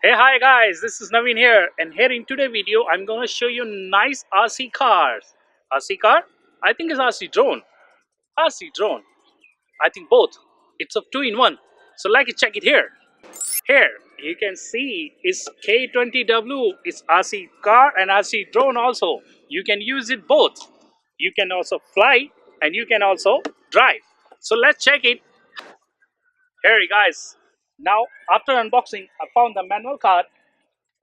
Hey, hi guys, this is Naveen here, and here in today's video I'm gonna show you nice RC cars. RC car? I think it's RC drone. RC drone. I think both. It's a two-in-one. So like it, check it here. Here you can see it's K20W. It's RC car and RC drone also. You can use it both. You can also fly and you can also drive. So let's check it. Here you guys. Now after unboxing, I found the manual card.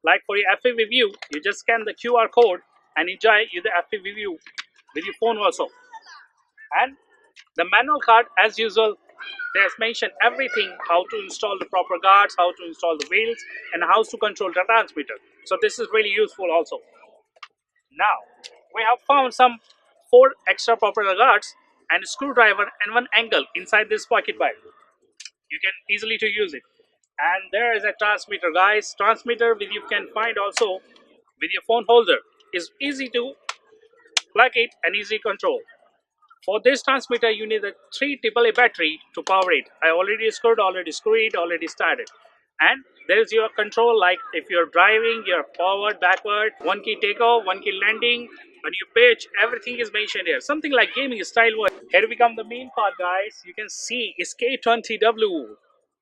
Like for your FPV view, you just scan the QR code and enjoy the FPV view with your phone also. And the manual card, as usual, there's mentioned everything: how to install the proper guards, how to install the wheels, and how to control the transmitter. So this is really useful also. Now we have found some four extra proper guards and a screwdriver and one angle inside this pocket bag. You can easily to use it. And there is a transmitter, guys. Transmitter with you can find also with your phone holder. Is easy to plug it and easy control. For this transmitter you need a 3 AAA battery to power it. I already screwed, already started. And there is your control, like if you're driving, you're forward, backward, one key takeoff, one key landing, when you pitch, everything is mentioned here. Something like gaming style. Here we come the main part, guys. You can see it's K20W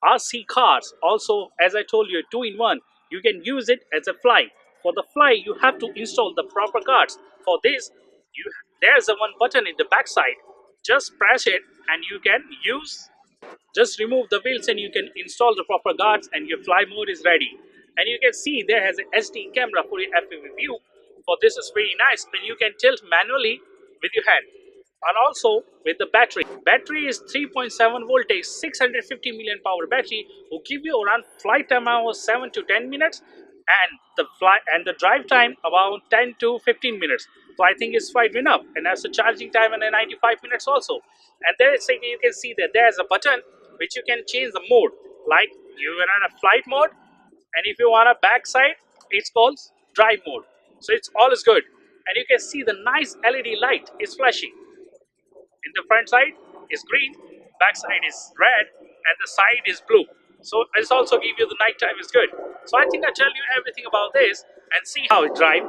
RC cars. Also, as I told you, two-in-one. You can use it as a fly. For the fly, you have to install the proper guards. For this, there's a one button in the back side. Just press it and you can use, just remove the wheels and you can install the proper guards and your fly mode is ready. And you can see there has an SD camera for your FPV view. For this is very nice, and you can tilt manually with your hand. And also with the battery. Battery is 3.7 voltage, 650 million power battery, will give you around flight time hours 7 to 10 minutes, and the drive time about 10 to 15 minutes. So I think it's quite enough, and that's the charging time and 95 minutes also. And there is, you can see that there's a button which you can change the mode, like you are on a flight mode, and if you want a backside, it's called drive mode. So it's all is good, and you can see the nice LED light is flashing. In the front side is green, back side is red, and the side is blue. So it's also give you the night time is good. So I think I tell you everything about this and see how it drive.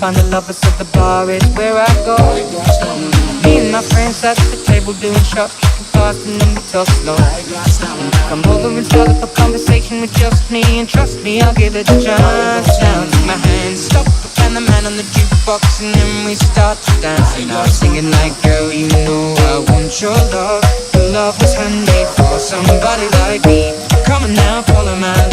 find the lovers at the bar is where I go. Me and my friends at the table doing shots, drinking fast and then we talk slow. Come over and start up a conversation with just me, and trust me, I'll give it a chance. Now take my hand, stop, and the man on the jukebox, and then we start to dance. And I'm singing like, girl, you know I want your love. Your love was handmade for somebody like me. Come on now, follow my